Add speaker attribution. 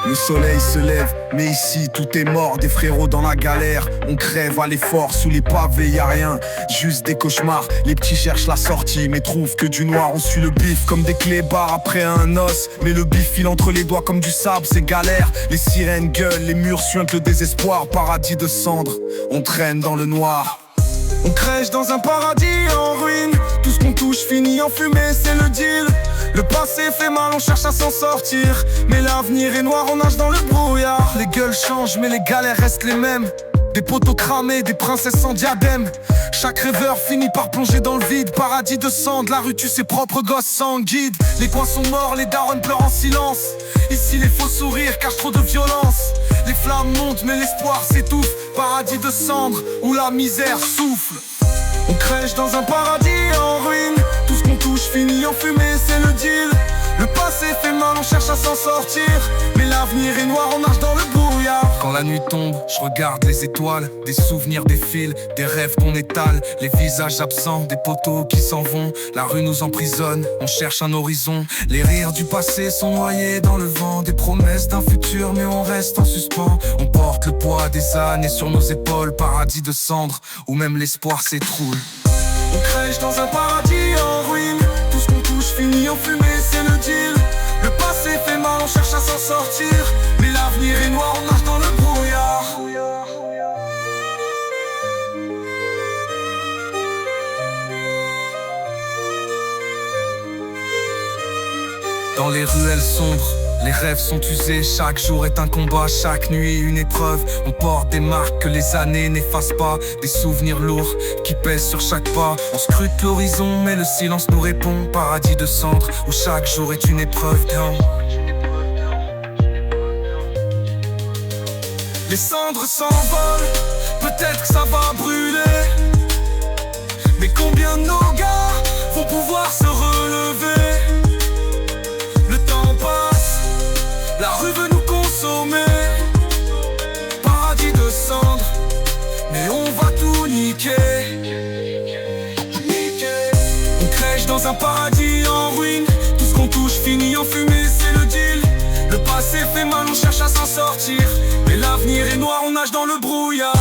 Speaker 1: Le soleil se lève, mais ici tout est mort. Des frérots dans la galère, on crève à l'effort. Sous les pavés y'a rien, juste des cauchemars. Les petits cherchent la sortie, mais trouvent que du noir. On suit le bif comme des clébards après un os. Mais le bif file entre les doigts comme du sable, c'est galère. Les sirènes gueulent, les murs suintent le désespoir. Paradis de cendres, on traîne dans le noir. On crèche dans un paradis en ruine. Tout ce qu'on touche finit en fumée, c'est le deal. Le passé fait mal, on cherche à s'en sortir. Mais l'avenir est noir, on nage dans le brouillard. Les gueules changent, mais les galères restent les mêmes. Des poteaux cramés, des princesses sans diadème. Chaque rêveur finit par plonger dans le vide. Paradis de cendres, la rue tue ses propres gosses sans guide. Les coins sont morts, les darons pleurent en silence. Ici les faux sourires cachent trop de violence. Les flammes montent mais l'espoir s'étouffe. Paradis de cendres où la misère souffle. On crèche dans un paradis en ruine. Tout ce qu'on touche finit en fumée, c'est le deal. Le passé fait mal, on cherche à s'en sortir. Mais l'avenir est noir, on nage dans le brouillard. Quand la nuit tombe, je regarde les étoiles. Des souvenirs défilent, des rêves qu'on étale. Les visages absents, des poteaux qui s'en vont. La rue nous emprisonne, on cherche un horizon. Les rires du passé sont noyés dans le vent. Des promesses d'un futur, mais on reste en suspens. On porte le poids des années sur nos épaules. Paradis de cendres, où même l'espoir s'étroule. On crèche dans un paradis en ruine. Tout ce qu'on touche finit en fumée, c'est le deal. Le passé fait mal, on cherche à s'en sortir. Mais l'avenir est noir, on nage dans le brouillard. Dans les ruelles sombres, les rêves sont usés. Chaque jour est un combat, chaque nuit une épreuve. On porte des marques que les années n'effacent pas. Des souvenirs lourds qui pèsent sur chaque pas. On scrute l'horizon mais le silence nous répond. Paradis de cendres où chaque jour est une épreuve. Les cendres s'envolent, peut-être que ça va brûler. Mais combien de nos gars vont pouvoir se relever? La rue veut nous consommer. Paradis de cendres, mais on va tout niquer. On crèche dans un paradis en ruine. Tout ce qu'on touche finit en fumée, c'est le deal. Le passé fait mal, on cherche à s'en sortir. Mais l'avenir est noir, on nage dans le brouillard.